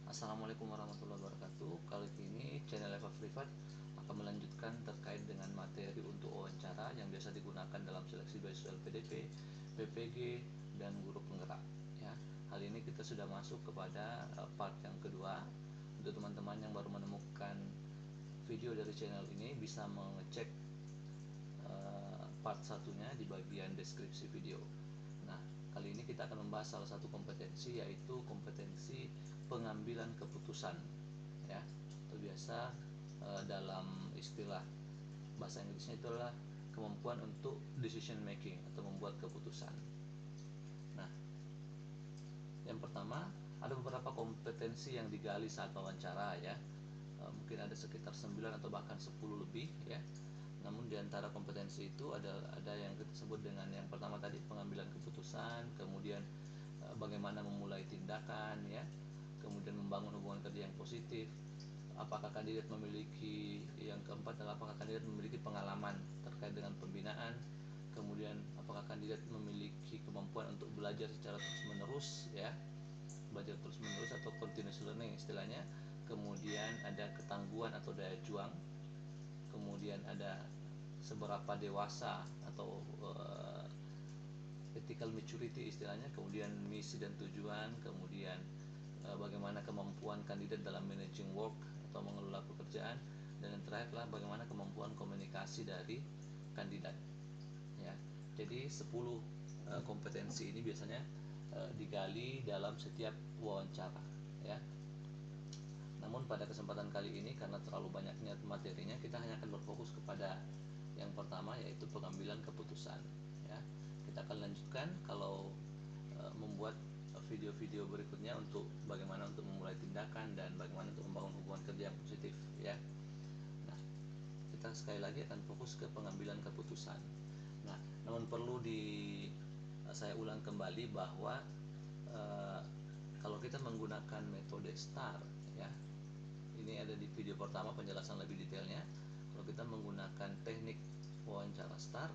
Assalamualaikum warahmatullahi wabarakatuh. Kali ini channel Eva Privat akan melanjutkan terkait dengan materi untuk wawancara yang biasa digunakan dalam seleksi beasiswa LPDP, PPG, dan guru penggerak. Ya, hal ini kita sudah masuk kepada part yang kedua. Untuk teman-teman yang baru menemukan video dari channel ini bisa mengecek part satunya di bagian deskripsi video. Nah, kali ini kita akan membahas salah satu kompetensi, yaitu kompetensi pengambilan keputusan. Ya, atau biasa dalam istilah bahasa Inggrisnya itu adalah kemampuan untuk decision making atau membuat keputusan. Nah, yang pertama, ada beberapa kompetensi yang digali saat wawancara ya. Mungkin ada sekitar 9 atau bahkan 10 lebih ya. Namun di antara kompetensi itu ada yang kita sebut dengan yang pertama tadi, pengambilan keputusan, kemudian bagaimana memulai tindakan ya, kemudian membangun hubungan kerja yang positif, apakah kandidat memiliki, yang keempat adalah apakah kandidat memiliki pengalaman terkait dengan pembinaan, kemudian apakah kandidat memiliki kemampuan untuk belajar secara terus-menerus ya, belajar terus-menerus atau continuous learning istilahnya, kemudian ada ketangguhan atau daya juang, kemudian ada seberapa dewasa atau ethical maturity istilahnya, kemudian misi dan tujuan, kemudian bagaimana kemampuan kandidat dalam managing work atau mengelola pekerjaan, dan yang terakhir adalah bagaimana kemampuan komunikasi dari kandidat ya. Jadi 10 kompetensi ini biasanya digali dalam setiap wawancara ya. Namun pada kesempatan kali ini karena terlalu banyaknya materinya, kita hanya akan berfokus kepada yang pertama, yaitu pengambilan keputusan ya. Kita akan lanjutkan kalau membuat video-video berikutnya untuk bagaimana untuk memulai tindakan dan bagaimana untuk membangun hubungan kerja yang positif ya. Nah, kita sekali lagi akan fokus ke pengambilan keputusan. Nah, namun perlu saya ulang kembali bahwa kalau kita menggunakan metode STAR ya, ini ada di video pertama penjelasan lebih detailnya. Kalau kita menggunakan teknik wawancara STAR,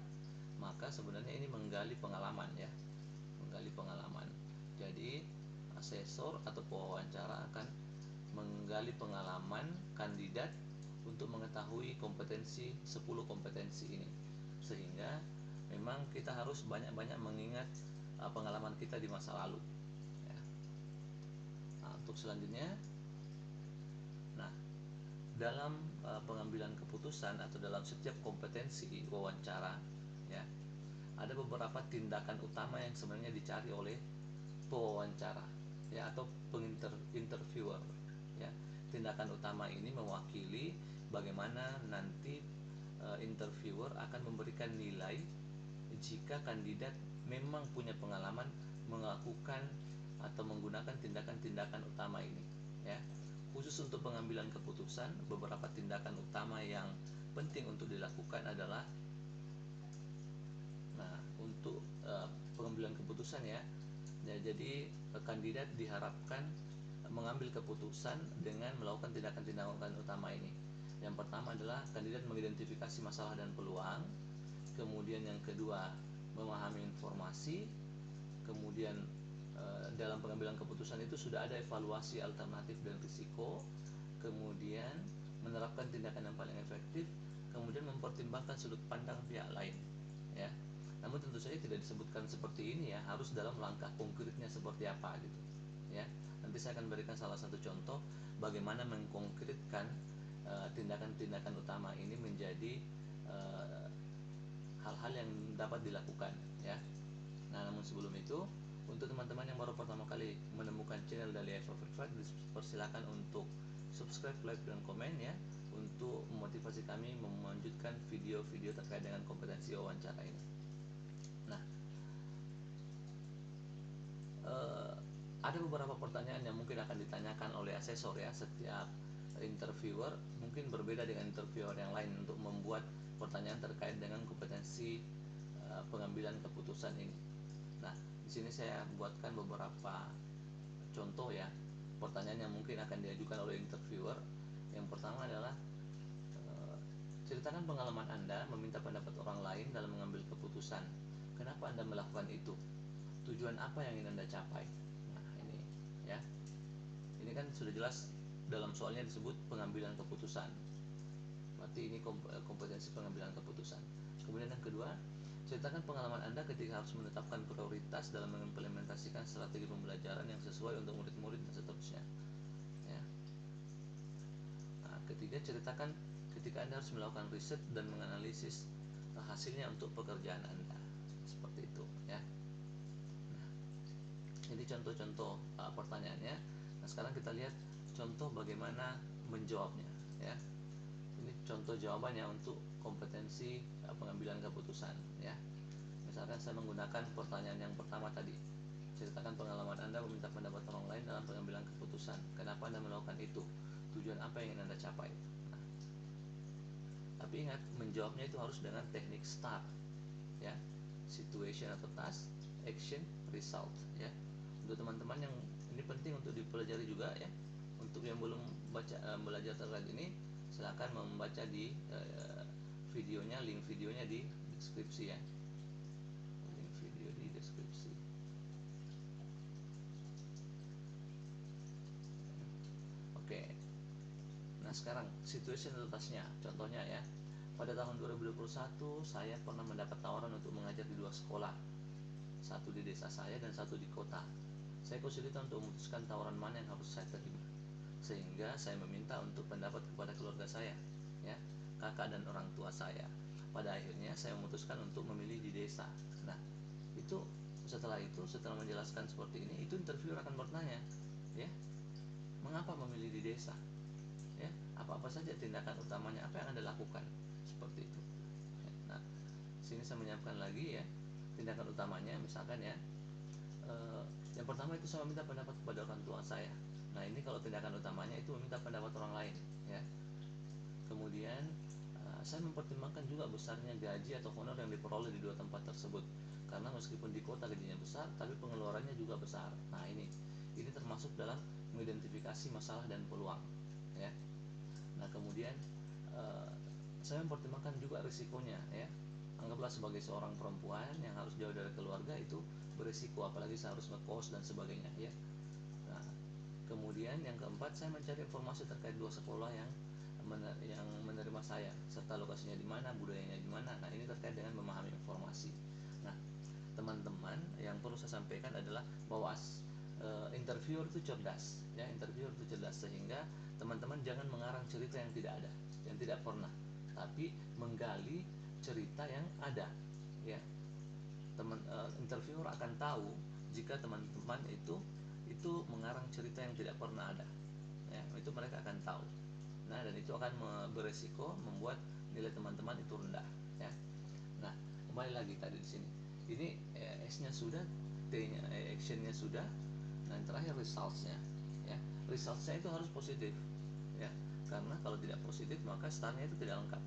maka sebenarnya ini menggali pengalaman ya, menggali pengalaman. Jadi asesor atau pewawancara akan menggali pengalaman kandidat untuk mengetahui kompetensi 10 kompetensi ini, sehingga memang kita harus banyak-banyak mengingat pengalaman kita di masa lalu ya. Nah, untuk selanjutnya, nah dalam pengambilan keputusan atau dalam setiap kompetensi wawancara ya, ada beberapa tindakan utama yang sebenarnya dicari oleh pewawancara ya, atau interviewer ya. Tindakan utama ini mewakili bagaimana nanti interviewer akan memberikan nilai jika kandidat memang punya pengalaman melakukan atau menggunakan tindakan-tindakan utama ini ya. Khusus untuk pengambilan keputusan, beberapa tindakan utama yang penting untuk dilakukan adalah, nah untuk pengambilan keputusan ya, jadi kandidat diharapkan mengambil keputusan dengan melakukan tindakan-tindakan utama ini. Yang pertama adalah kandidat mengidentifikasi masalah dan peluang, kemudian yang kedua memahami informasi, kemudian dalam pengambilan keputusan itu sudah ada evaluasi alternatif dan risiko, kemudian menerapkan tindakan yang paling efektif, kemudian mempertimbangkan sudut pandang pihak lain ya. Namun tentu saja tidak disebutkan seperti ini ya, harus dalam langkah konkretnya seperti apa gitu ya. Nanti saya akan berikan salah satu contoh bagaimana mengkonkretkan tindakan-tindakan utama ini menjadi hal-hal yang dapat dilakukan ya. Nah, namun sebelum itu, untuk teman-teman yang baru pertama kali menemukan channel dari Eva Privat, persilakan untuk subscribe, like, dan komen ya, untuk memotivasi kami melanjutkan video-video terkait dengan kompetensi wawancara ini. Nah, ada beberapa pertanyaan yang mungkin akan ditanyakan oleh asesor ya. Setiap interviewer mungkin berbeda dengan interviewer yang lain untuk membuat pertanyaan terkait dengan kompetensi pengambilan keputusan ini. Nah, di sini saya buatkan beberapa contoh ya, pertanyaan yang mungkin akan diajukan oleh interviewer. Yang pertama adalah ceritakan pengalaman Anda meminta pendapat orang lain dalam mengambil keputusan. Kenapa Anda melakukan itu? Tujuan apa yang ingin Anda capai? Nah, ini ya. Ini kan sudah jelas dalam soalnya disebut pengambilan keputusan. Berarti ini kompetensi pengambilan keputusan. Kemudian yang kedua, ceritakan pengalaman Anda ketika harus menetapkan prioritas dalam mengimplementasikan strategi pembelajaran yang sesuai untuk murid-murid dan seterusnya. Ya. Nah, ketiga, ceritakan ketika Anda harus melakukan riset dan menganalisis hasilnya untuk pekerjaan Anda. Seperti itu, ya. Nah, ini contoh-contoh pertanyaannya. Nah, sekarang kita lihat contoh bagaimana menjawabnya, ya. Ini contoh jawabannya untuk kompetensi pengambilan keputusan, ya. Misalkan saya menggunakan pertanyaan yang pertama tadi. Ceritakan pengalaman Anda meminta pendapat orang lain dalam pengambilan keputusan. Kenapa Anda melakukan itu? Tujuan apa yang ingin Anda capai? Nah, tapi ingat, menjawabnya itu harus dengan teknik STAR, ya. Situation atau task, action, result, ya. Untuk teman-teman yang ini penting untuk dipelajari juga, ya. Untuk yang belum belajar terkait ini, silakan membaca di videonya, link videonya di deskripsi, ya. Link video di deskripsi. Oke. Nah, sekarang situation atau tasknya, contohnya, ya. Pada tahun 2021 saya pernah mendapat tawaran untuk mengajar di 2 sekolah, satu di desa saya dan satu di kota. Saya kesulitan untuk memutuskan tawaran mana yang harus saya terima, sehingga saya meminta untuk pendapat kepada keluarga saya, ya, kakak dan orang tua saya. Pada akhirnya saya memutuskan untuk memilih di desa. Nah, itu setelah menjelaskan seperti ini, itu interviewer akan bertanya, ya, mengapa memilih di desa, ya, apa-apa saja tindakan utamanya, apa yang Anda lakukan, seperti itu. Nah, sini saya menyiapkan lagi, ya, tindakan utamanya. Misalkan, ya, yang pertama itu saya meminta pendapat kepada orang tua saya. Nah, ini kalau tindakan utamanya itu meminta pendapat orang lain, ya. Kemudian saya mempertimbangkan juga besarnya gaji atau honor yang diperoleh di 2 tempat tersebut, karena meskipun di kota gajinya besar, tapi pengeluarannya juga besar. Nah, ini termasuk dalam mengidentifikasi masalah dan peluang, ya. Nah, kemudian saya mempertimbangkan juga risikonya, ya. Anggaplah sebagai seorang perempuan yang harus jauh dari keluarga, itu berisiko, apalagi saya harus ngekos dan sebagainya, ya. Nah, kemudian yang keempat, saya mencari informasi terkait 2 sekolah yang menerima saya, serta lokasinya di mana, budayanya di mana. Nah, ini terkait dengan memahami informasi. Nah, teman-teman, yang perlu saya sampaikan adalah bahwa interviewer itu cerdas, ya. Interviewer itu cerdas, sehingga teman-teman jangan mengarang cerita yang tidak ada, yang tidak pernah, tapi menggali cerita yang ada, ya. Interviewer akan tahu jika teman-teman itu mengarang cerita yang tidak pernah ada, ya. Itu mereka akan tahu. Nah, dan itu akan beresiko membuat nilai teman-teman itu rendah, ya. Nah, kembali lagi tadi di sini. Ini S-nya sudah, T-nya action-nya sudah. Nah, yang terakhir results-nya, ya. Results-nya itu harus positif, ya. Karena kalau tidak positif maka STAR-nya itu tidak lengkap.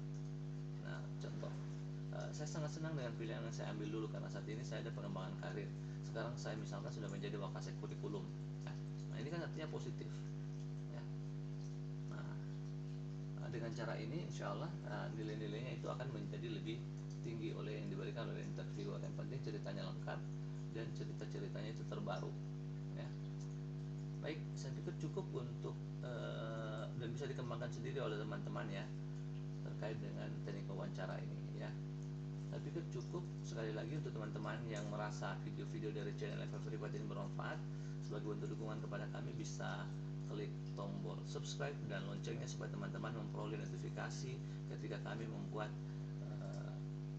Nah, contoh, saya sangat senang dengan pilihan yang saya ambil dulu karena saat ini saya ada pengembangan karir. Sekarang saya misalkan sudah menjadi wakasek kurikulum. Nah, ini kan artinya positif, ya. Nah, dengan cara ini insya Allah nilai-nilainya itu akan menjadi lebih tinggi oleh yang diberikan oleh interviewer. Yang penting ceritanya lengkap dan cerita-ceritanya itu terbaru, ya. Baik, saya pikir cukup untuk dan bisa dikembangkan sendiri oleh teman-teman, ya, terkait dengan teknik wawancara ini, ya. Saya pikir cukup. Sekali lagi, untuk teman-teman yang merasa video-video dari channel Level Privat ini bermanfaat, sebagai bentuk dukungan kepada kami bisa klik tombol subscribe dan loncengnya supaya teman-teman memperoleh notifikasi ketika kami membuat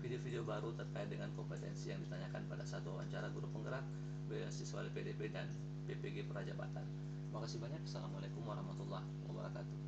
video-video baru terkait dengan kompetensi yang ditanyakan pada satu wawancara guru penggerak, beasiswa LPDP dan PPG Prajabatan. Terima kasih banyak. Assalamualaikum warahmatullahi wabarakatuh.